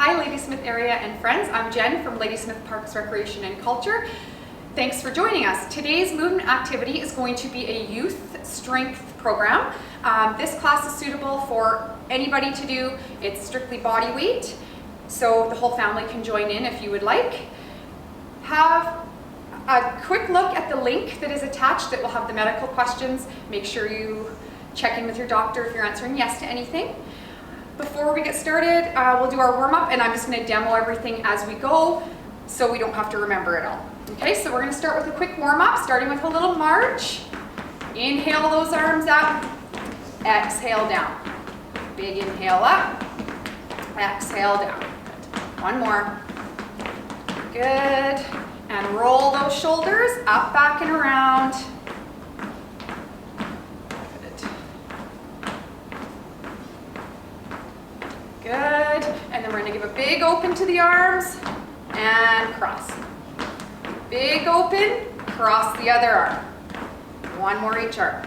Hi Ladysmith area and friends, I'm Jen from Ladysmith Parks Recreation and Culture. Thanks for joining us. Today's movement activity is going to be a youth strength program. This class is suitable for anybody to do. It's strictly body weight, so the whole family can join in if you would like. Have a quick look at the link that is attached that will have the medical questions. Make sure you check in with your doctor if you're answering yes to anything. Before we get started, we'll do our warm-up, and I'm just going to demo everything as we go so we don't have to remember it all. Okay, so we're going to start with a quick warm-up, starting with a little march. Inhale those arms up, exhale down. Big inhale up, exhale down. Good. One more. Good. And roll those shoulders up, back, and around. Good. And then we're going to give a big open to the arms and cross. Big open, cross the other arm. One more each arm.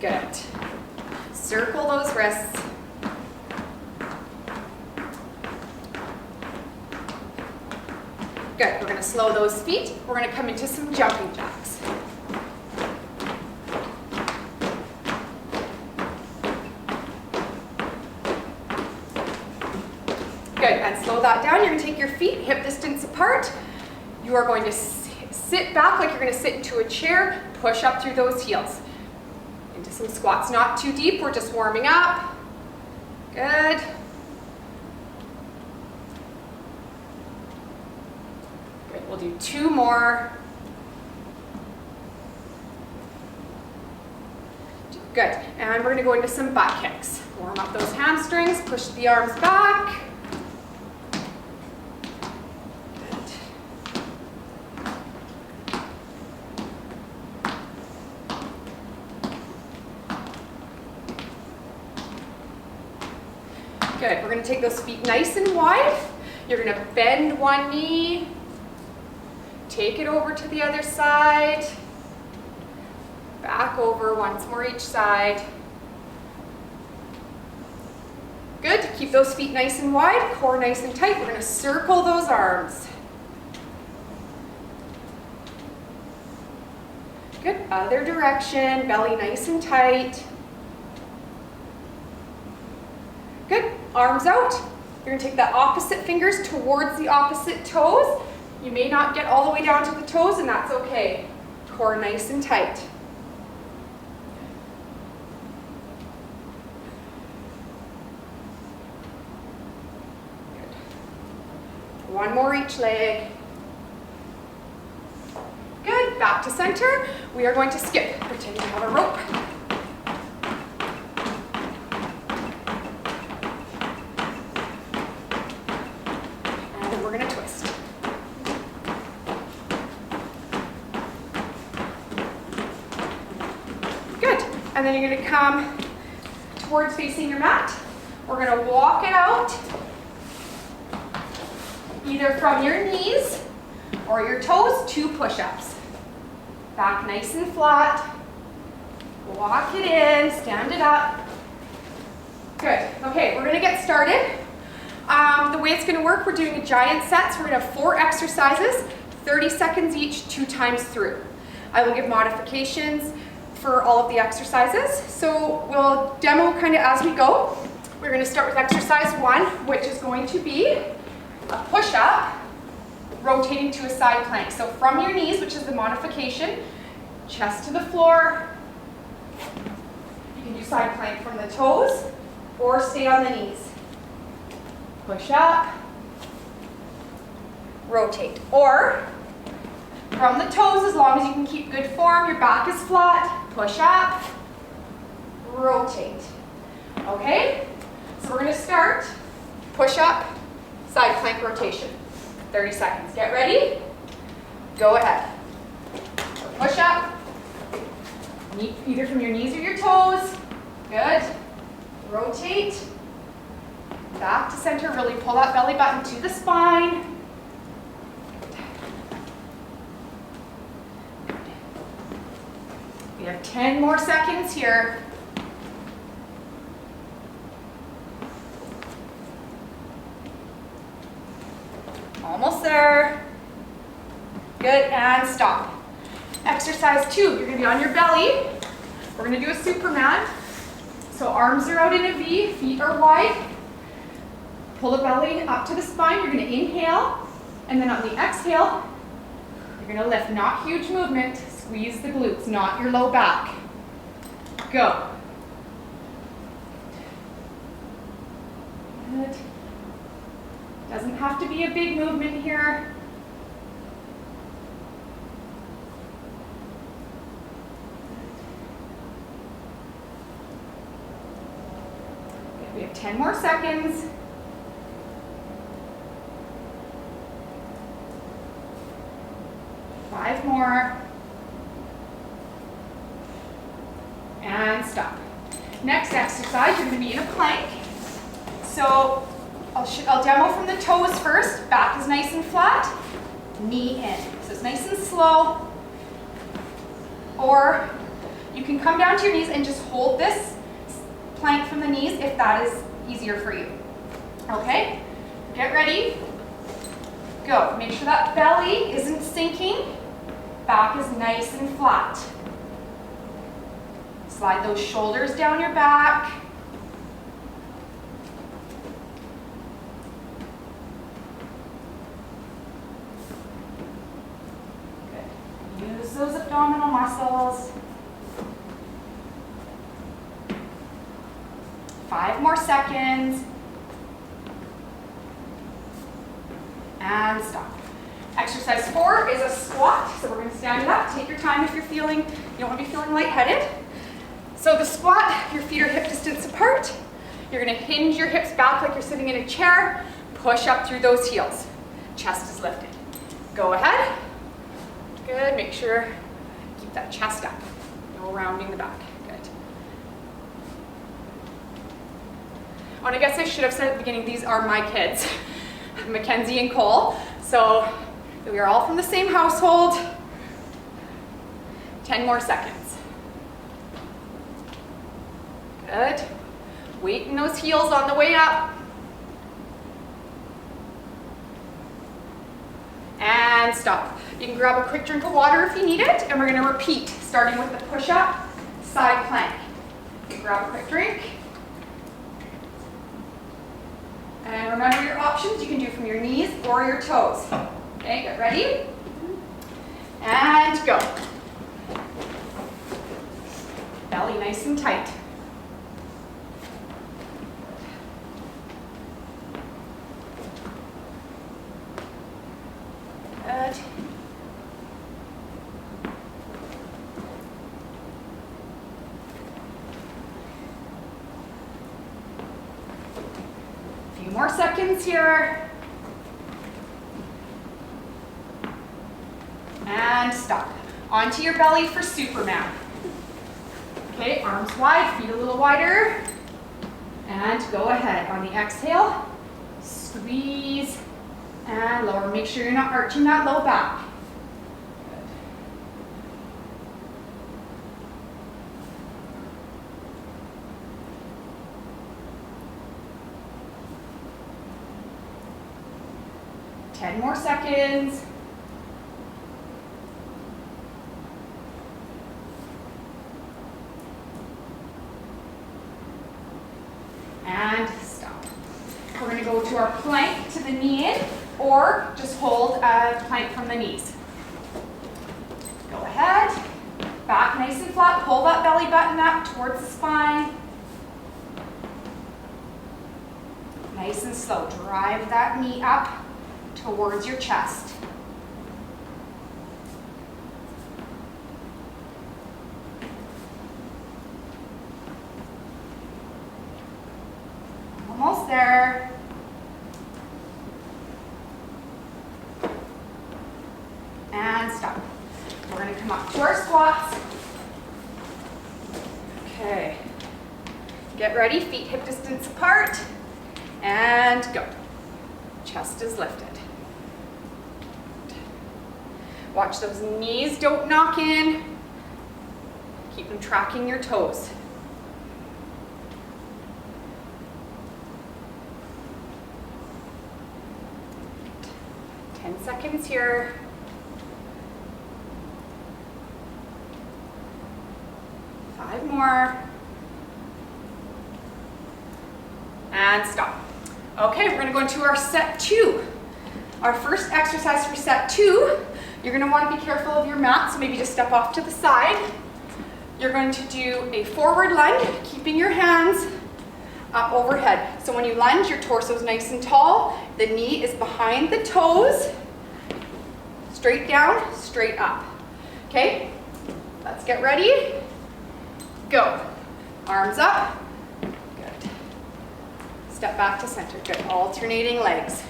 Good. Good. Circle those wrists. Good. We're going to slow those feet. We're going to come into some jumping jacks. Good, and slow that down. You're going to take your feet hip distance apart. You are going to sit back like you're going to sit into a chair. Push up through those heels. Into some squats. Not too deep, we're just warming up. Good. Good, we'll do two more. Good, and we're going to go into some butt kicks. Warm up those hamstrings, push the arms back. Good, we're going to take those feet nice and wide. You're going to bend one knee, take it over to the other side, back over once more each side. Good, keep those feet nice and wide, core nice and tight. We're going to circle those arms. Good, other direction, belly nice and tight. Good, arms out. You're going to take the opposite fingers towards the opposite toes. You may not get all the way down to the toes, and that's okay. Core nice and tight. Good. One more each leg. Good, back to center. We are going to skip. Pretend you have a rope. And then you're going to come towards facing your mat. We're going to walk it out, either from your knees or your toes, 2 push-ups. Back nice and flat. Walk it in, stand it up. Good. Okay, we're going to get started. The way it's going to work, we're doing a giant set, so we're going to have 4 exercises, 30 seconds each, 2 times through. I will give modifications for all of the exercises. So we'll demo kind of as we go. We're going to start with exercise 1, which is going to be a push-up, rotating to a side plank. So from your knees, which is the modification, chest to the floor. You can do side plank from the toes or stay on the knees. Push up, rotate. Or from the toes, as long as you can keep good form, your back is flat, push up, rotate. Okay? So we're going to start, push up, side plank rotation. 30 seconds. Get ready? Go ahead. So push up, either from your knees or your toes. Good. Rotate. Back to center, really pull that belly button to the spine. We have 10 more seconds here. Almost there. Good, and stop. Exercise 2, you're gonna be on your belly. We're gonna do a Superman. So arms are out in a V, feet are wide. Pull the belly up to the spine. You're gonna inhale, and then on the exhale, you're gonna lift. Not huge movement. Squeeze the glutes, not your low back. Go. Good. Doesn't have to be a big movement here. Good. We have 10 more seconds. Five more. And stop. Next exercise, you're going to be in a plank. So I'll demo from the toes first. Back is nice and flat. Knee in. So it's nice and slow. Or you can come down to your knees and just hold this plank from the knees if that is easier for you. Okay? Get ready. Go. Make sure that belly isn't sinking. Back is nice and flat. Slide those shoulders down your back. Good. Use those abdominal muscles. 5 more seconds. And stop. Exercise 4 is a squat. So we're going to stand it up. Take your time if you're feeling, you don't want to be feeling lightheaded. So the squat, your feet are hip distance apart. You're going to hinge your hips back like you're sitting in a chair. Push up through those heels. Chest is lifted. Go ahead. Good. Make sure keep that chest up. No rounding the back. Good. Oh, and I guess I should have said at the beginning, these are my kids, Mackenzie and Cole. So we are all from the same household. 10 more seconds. Good. Weighten those heels on the way up. And stop. You can grab a quick drink of water if you need it, and we're going to repeat, starting with the push-up, side plank. You can grab a quick drink. And remember your options, you can do from your knees or your toes. Okay, get ready. And go. Belly nice and tight. Good. A few more seconds here. And stop. Onto your belly for Superman. Okay, arms wide, feet a little wider. And go ahead. On the exhale, squeeze and lower. Make sure you're not arching that low back. Good. 10 more seconds. And stop. We're going to go to our plank to the knee in, or just hold a plank from the knees. Go ahead. Back nice and flat. Pull that belly button up towards the spine. Nice and slow. Drive that knee up towards your chest. Almost there. And stop. We're going to come up to our squats. Okay. Get ready, feet hip distance apart. And go. Chest is lifted. Watch those knees don't knock in. Keep them tracking your toes. seconds here. Five more. And stop. Okay, we're gonna go into our set 2. Our first exercise for set 2, you're gonna wanna be careful of your mat, so maybe just step off to the side. You're going to do a forward lunge, keeping your hands up overhead. So when you lunge, your torso is nice and tall, the knee is behind the toes, straight down, straight up. Okay, let's get ready. Go. Arms up. Good. Step back to center. Good. Alternating legs.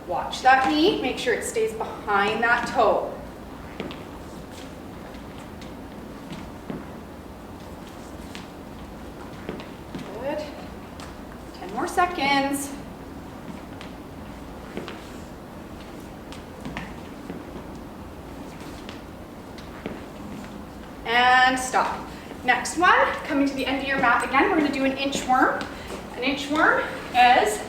Watch that knee. Make sure it stays behind that toe. Good. 10 more seconds. And stop. Next one, coming to the end of your mat again, we're going to do an inchworm. An inchworm is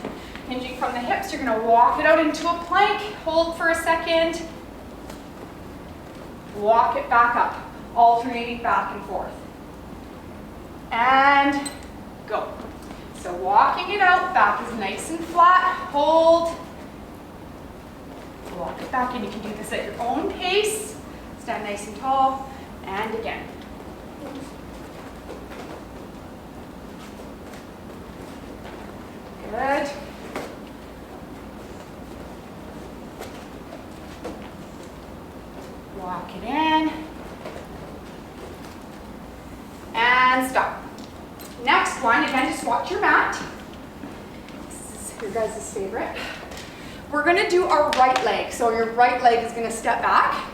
hinging from the hips. You're going to walk it out into a plank, hold for a second, walk it back up, alternating back and forth. And go. So walking it out, back is nice and flat, hold, walk it back in. You can do this at your own pace. Stand nice and tall, and again. Good. Walk it in. And stop. Next one, again, just watch your mat. This is your guys' favorite. We're going to do our right leg. So your right leg is going to step back.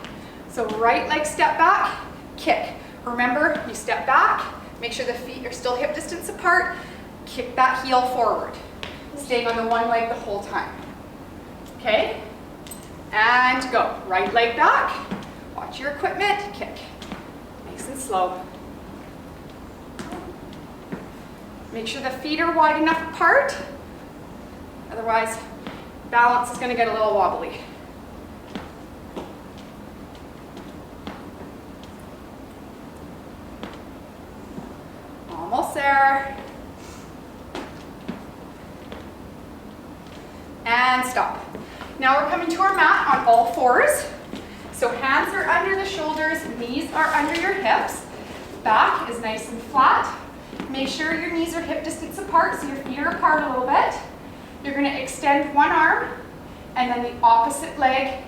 So right leg step back, kick. Remember, you step back, make sure the feet are still hip distance apart, kick that heel forward. Staying on the one leg the whole time. Okay? And go. Right leg back. Watch your equipment. Kick. Nice and slow. Make sure the feet are wide enough apart. Otherwise, balance is going to get a little wobbly. Almost there. And stop. Now we're coming to our mat on all fours. So hands are under the shoulders, knees are under your hips. Back is nice and flat. Make sure your knees are hip distance apart, so your feet are apart a little bit. You're going to extend one arm, and then the opposite leg.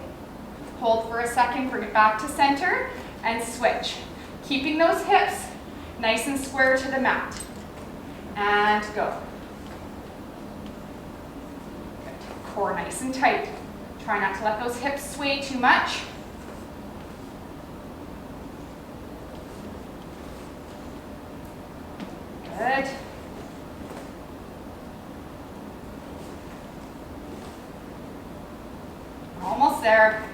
Hold for a second, bring it back to center, and switch. Keeping those hips nice and square to the mat. And go. Core nice and tight. Try not to let those hips sway too much. Good. Almost there.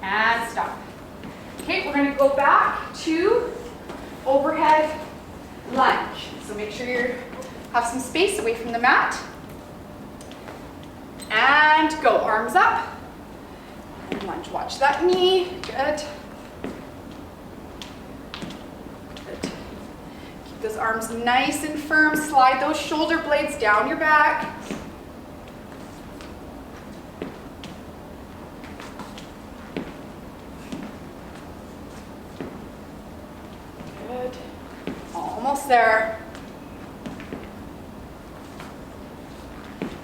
And stop. Okay, we're going to go back to overhead lunge. So make sure you have some space away from the mat. And go, arms up. And lunge, watch that knee, good. Good. Keep those arms nice and firm, slide those shoulder blades down your back. Good, almost there.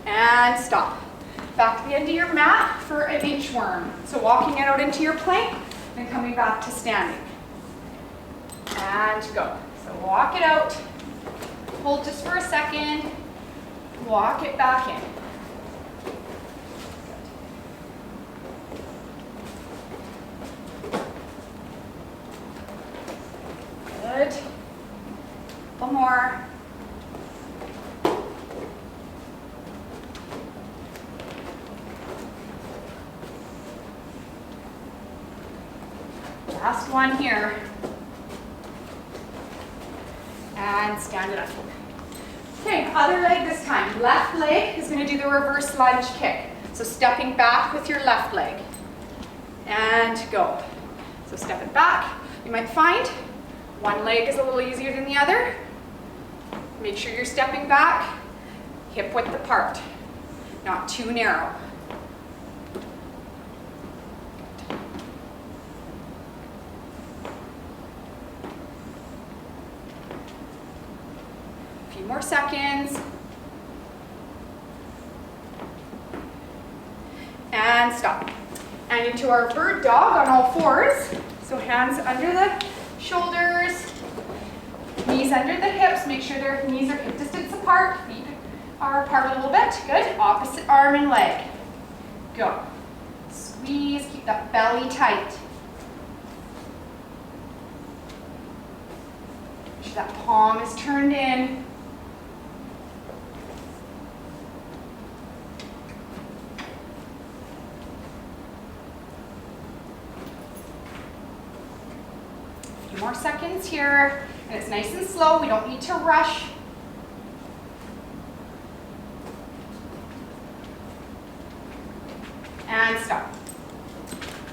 And stop. Back to the end of your mat for an inchworm. So walking it out into your plank and coming back to standing. And go. So walk it out. Hold just for a second. Walk it back in. Good. One more. Last one here. And stand it up. Okay, other leg this time. Left leg is going to do the reverse lunge kick. So stepping back with your left leg. And go. So stepping back. You might find one leg is a little easier than the other. Make sure you're stepping back, hip width apart, not too narrow. A few more seconds. And stop. And into our bird dog on all fours. So hands under the shoulders, knees under the hips. Make sure their knees are hip distance apart. Feet are apart a little bit. Good. Opposite arm and leg. Go. Squeeze. Keep that belly tight. Make sure that palm is turned in. More seconds here, and it's nice and slow. We don't need to rush. And stop.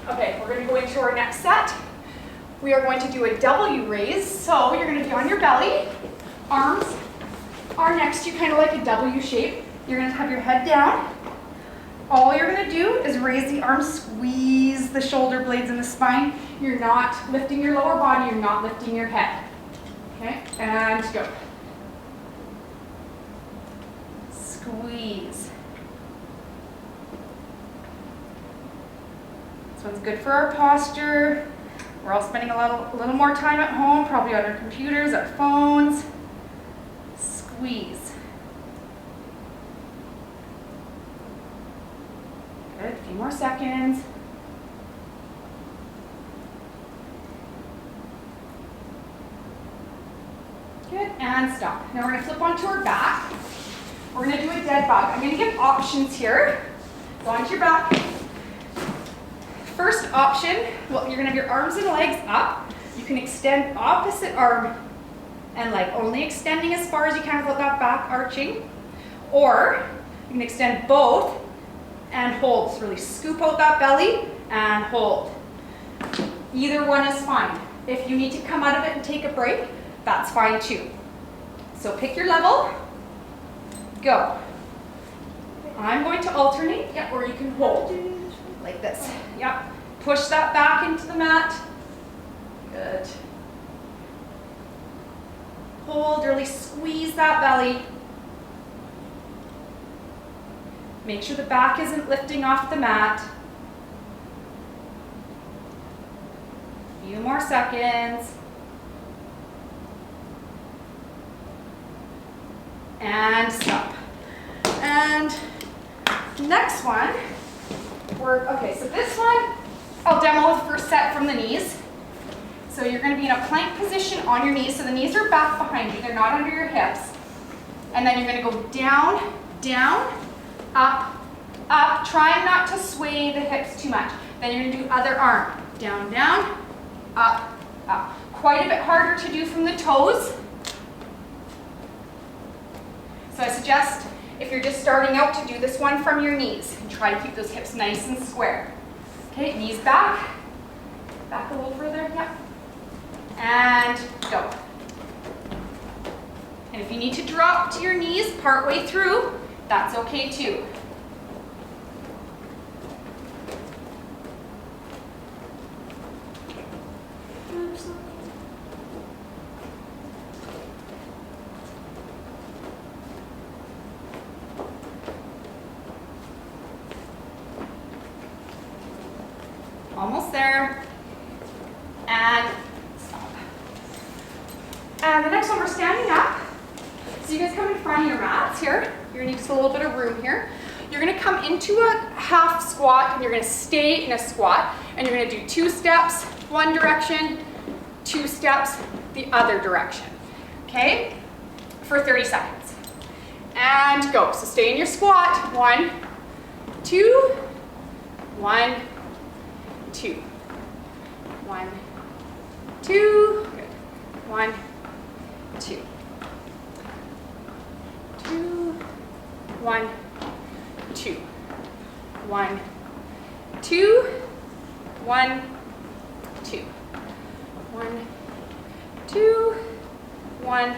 Okay, we're going to go into our next set. We are going to do a W raise. So you're going to be on your belly. Arms are next to you, kind of like a W shape. You're going to have your head down. All you're going to do is raise the arms, squeeze the shoulder blades and the spine. You're not lifting your lower body, you're not lifting your head. Okay, and go. Squeeze. This one's good for our posture. We're all spending a little more time at home, probably on our computers, our phones. Squeeze. Good, a few more seconds. Good, and stop. Now we're going to flip onto our back. We're going to do a dead bug. I'm going to give options here. Go onto your back. First option, well, you're going to have your arms and legs up. You can extend opposite arm and leg, only extending as far as you can without that back arching. Or you can extend both and hold. So really scoop out that belly and hold. Either one is fine. If you need to come out of it and take a break, that's fine too. So pick your level. Go. I'm going to alternate, yep, or you can hold like this. Yep. Push that back into the mat. Good. Hold, really squeeze that belly. Make sure the back isn't lifting off the mat. A few more seconds. And stop. And next one, okay, so this one, I'll demo the first set from the knees. So you're going to be in a plank position on your knees. So the knees are back behind you. They're not under your hips. And then you're going to go down, down, up, up. Try not to sway the hips too much. Then you're going to do other arm. Down, down, up, up. Quite a bit harder to do from the toes. So I suggest if you're just starting out to do this one from your knees and try to keep those hips nice and square. Okay, knees back. Back a little further, yep. And go. And if you need to drop to your knees partway through, that's okay too. Almost there. And stop. And the next one, we're standing up. So you guys come in front of your mats here. You're gonna need just a little bit of room here. You're gonna come into a half squat and you're gonna stay in a squat. And you're gonna do 2 steps, one direction, 2 steps, the other direction. Okay? For 30 seconds. And go. So stay in your squat. 1, 2, 1, 2. 1, 2. Good. 1, 2. 1, 2. 1, 2. 1, 2. 1, 2. 1,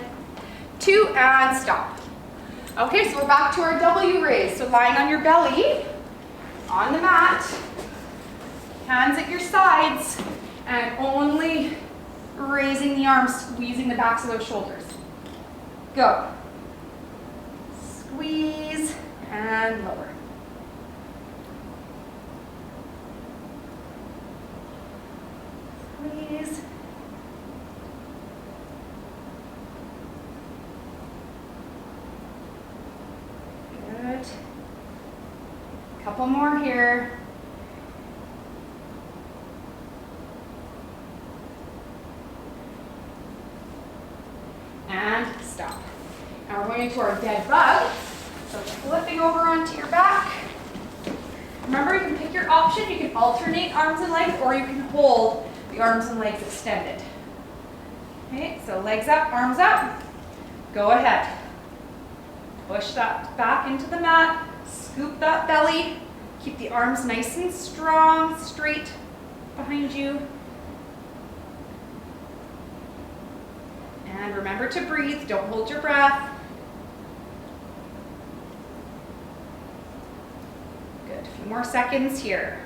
2, and stop. Okay, so we're back to our W raise. So lying on your belly, on the mat, hands at your sides, and only raising the arms, squeezing the backs of those shoulders. Go. Squeeze and lower. Squeeze. Good. Couple more here. And stop. Now we're going into our dead bug. So flipping over onto your back. Remember, you can pick your option. You can alternate arms and legs, or you can hold the arms and legs extended. Okay, so legs up, arms up. Go ahead. Push that back into the mat. Scoop that belly. Keep the arms nice and strong, straight behind you. And remember to breathe. Don't hold your breath. Good. A few more seconds here.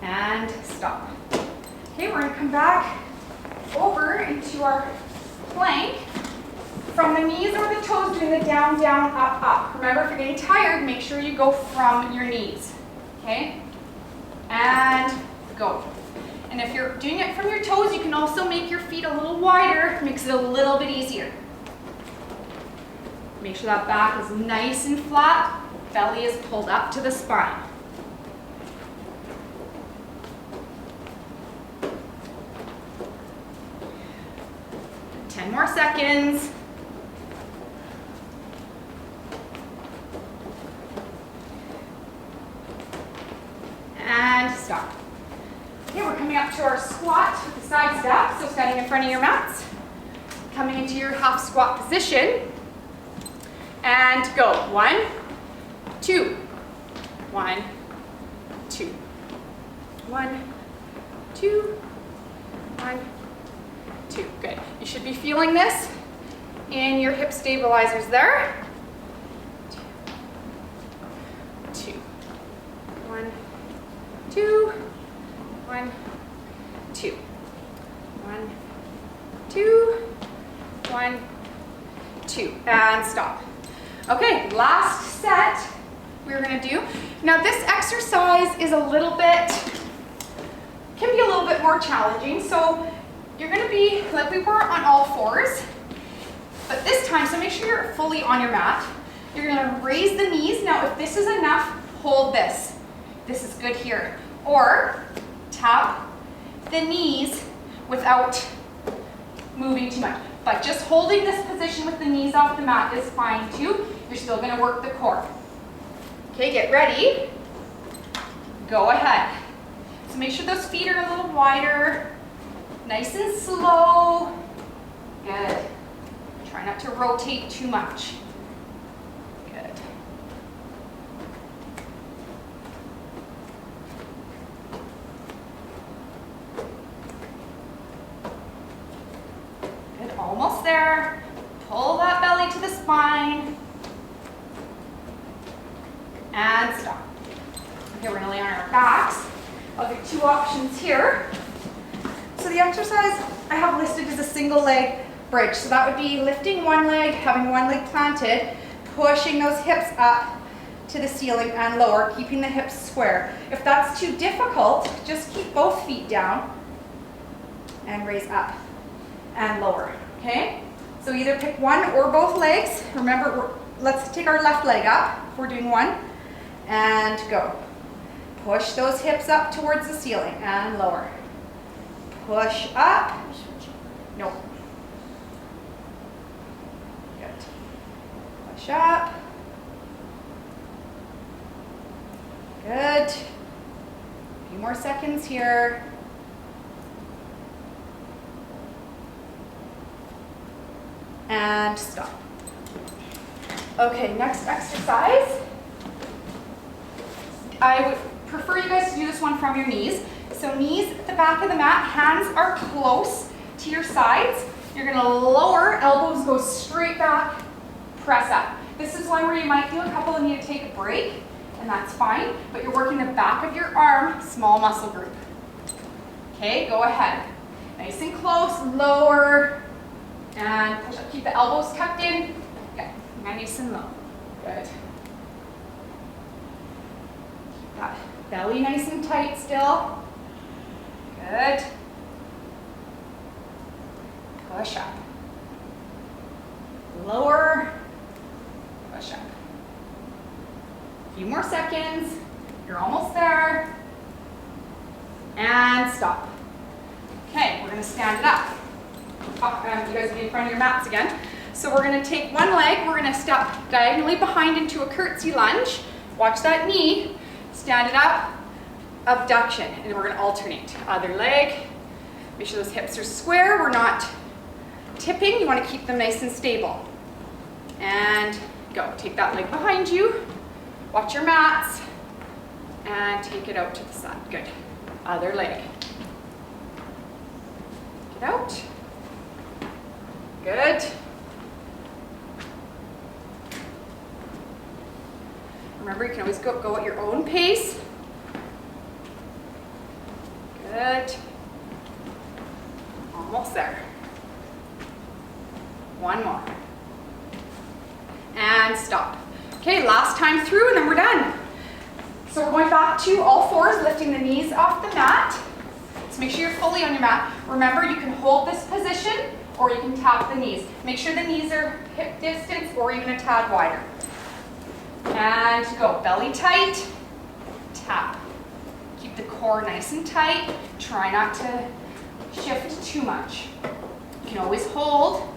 And stop. Okay, we're going to come back over into our plank. From the knees or the toes, doing the down, down, up, up. Remember, if you're getting tired, make sure you go from your knees. Okay? And go. And if you're doing it from your toes, you can also make your feet a little wider. Makes it a little bit easier. Make sure that back is nice and flat. Belly is pulled up to the spine. More seconds. And stop. Okay, we're coming up to our squat with the side step. So standing in front of your mats. Coming into your half squat position. And go. 1, 2. 1, 2. 1, 2. 1, 2. Good. You should be feeling this in your hip stabilizers there. 2. 1, 2. 1, 2. 1, 2. 1, 2. And stop. Okay, last set we're going to do. Now this exercise is a little bit, can be a little bit more challenging. So you're going to be like we were on all fours, but this time, so make sure you're fully on your mat. You're going to raise the knees. Now, if this is enough, hold this. This is good here. Or tap the knees without moving too much. But just holding this position with the knees off the mat is fine too. You're still going to work the core. Okay, get ready. Go ahead. So make sure those feet are a little wider. Nice and slow. Good. Try not to rotate too much. Good. Good. Almost there. Pull that belly to the spine. And stop. Okay, we're going to lay on our backs. I'll give 2 options here. So the exercise I have listed is a single leg bridge. So that would be lifting one leg, having one leg planted, pushing those hips up to the ceiling and lower, keeping the hips square. If that's too difficult, just keep both feet down and raise up and lower, okay? So either pick one or both legs. Remember, let's take our left leg up if we're doing one, and go. Push those hips up towards the ceiling and lower. Push up. No. Good. Push up. Good. A few more seconds here. and stop. Okay, next exercise. I would prefer you guys to do this one from your knees. So knees at the back of the mat, hands are close to your sides. You're gonna lower, elbows go straight back, press up. This is one where you might feel a couple and need to take a break, and that's fine, but you're working the back of your arm, small muscle group. Okay, go ahead. Nice and close, lower, and push up. Keep the elbows tucked in. Okay, nice and low. Good. Keep that belly nice and tight still. Good. Push up. Lower. Push up. A few more seconds. You're almost there. And stop. Okay, we're going to stand it up. You guys will be in front of your mats again. So we're going to take one leg. We're going to step diagonally behind into a curtsy lunge. Watch that knee. Stand it up. Abduction. And we're going to alternate. Other leg. Make sure those hips are square. We're not tipping. You want to keep them nice and stable. And go. Take that leg behind you. Watch your mats. And take it out to the side. Good. Other leg. Get out. Good. Remember, you can always go at your own pace. Good. Almost there. One more. And stop. Okay, last time through, and then we're done. So we're going back to all fours, lifting the knees off the mat. So make sure you're fully on your mat. Remember, you can hold this position, or you can tap the knees. Make sure the knees are hip distance, or even a tad wider. And go, belly tight, tap. Keep the core nice and tight. Try not to shift too much. You can always hold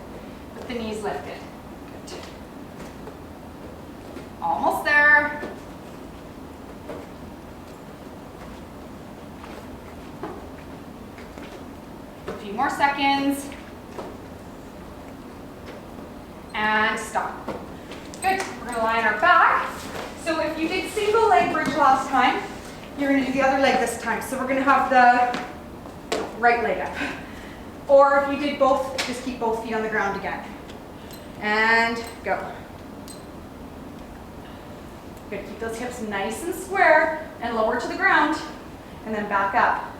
with the knees lifted. Good. Almost there. A few more seconds. And stop. Good. We're going to lie on our back. So if you did single leg bridge last time, you're going to do the other leg this time. So we're going to have the right leg up. Or if you did both, just keep both feet on the ground again. And go. Good. Keep those hips nice and square and lower to the ground. And then back up.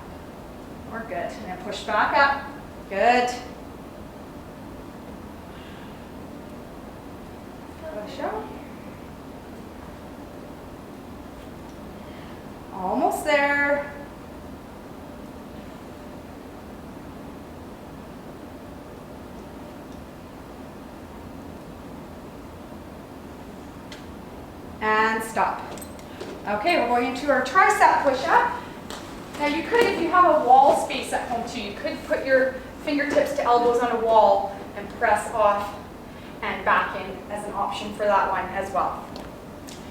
We're good. And then push back up. Good. Push up. Almost there. And stop. Okay, we're going into our tricep push-up. Now you could, if you have a wall space at home too, you could put your fingertips to elbows on a wall and press off and back in as an option for that one as well.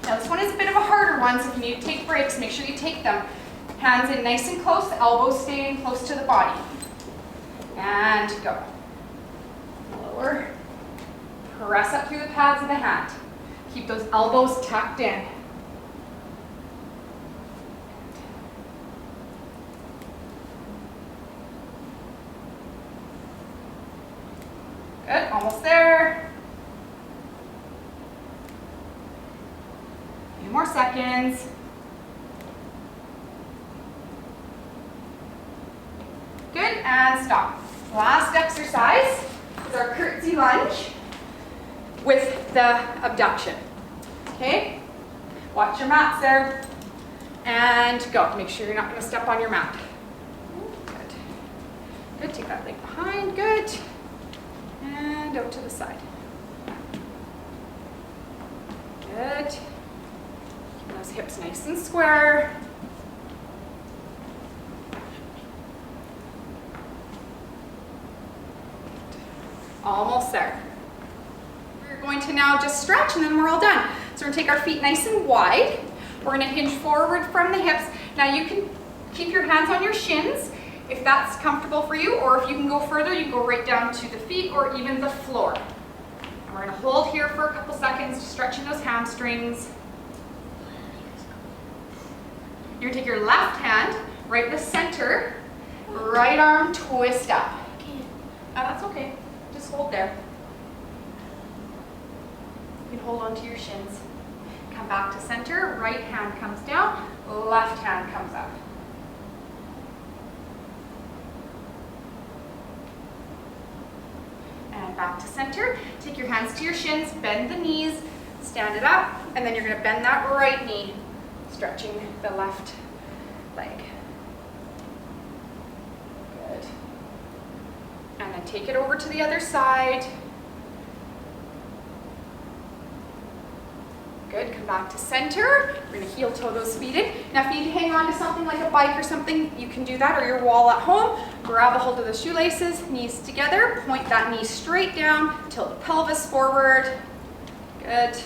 Now this one is a bit of a harder one, so if you need to take breaks, make sure you take them. Hands in nice and close, elbows staying close to the body. And go. Lower. Press up through the pads of the hand. Keep those elbows tucked in. Good, almost there. A few more seconds. Good, and stop. Last exercise is our curtsy lunge with the abduction. Okay? Watch your mats there. And go. Make sure you're not going to step on your mat. Good. Good, take that leg behind. Good. And out to the side. Good. Keep those hips nice and square. Almost there. We're going to now just stretch and then we're all done. So we're going to take our feet nice and wide. We're going to hinge forward from the hips. Now you can keep your hands on your shins if that's comfortable for you, or if you can go further, you can go right down to the feet or even the floor. we're gonna hold here for a couple seconds, stretching those hamstrings. You're gonna take your left hand, right in the center, right arm twist up. That's okay, just hold there. You can hold onto your shins. Come back to center, right hand comes down, left hand comes up. And back to center. Take your hands to your shins, bend the knees, stand it up, and then you're gonna bend that right knee, stretching the left leg. Good. And then take it over to the other side. Good, come back to center. We're gonna heel toe those feet in. Now if you need to hang on to something like a bike or something, you can do that, or your wall at home. Grab a hold of the shoelaces, knees together, point that knee straight down, tilt the pelvis forward. Good.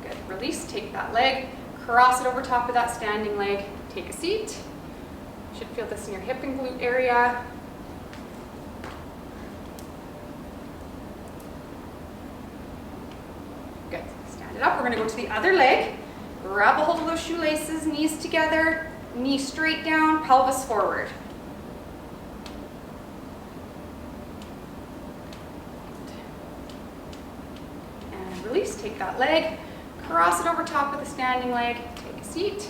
Good, release, take that leg, cross it over top of that standing leg, take a seat. You should feel this in your hip and glute area. Good, stand it up. We're gonna go to the other leg. Grab a hold of those shoelaces, knees together, knee straight down, pelvis forward. And release, take that leg, cross it over top of the standing leg, take a seat.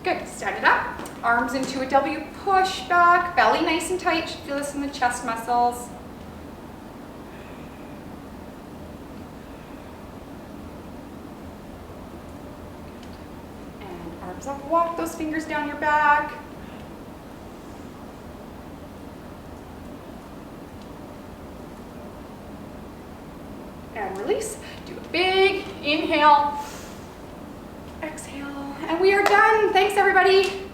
Good, stand it up. Arms into a W, push back, belly nice and tight. Should feel this in the chest muscles. And arms up, walk those fingers down your back. And release. Do a big inhale. Exhale. And we are done. Thanks, everybody.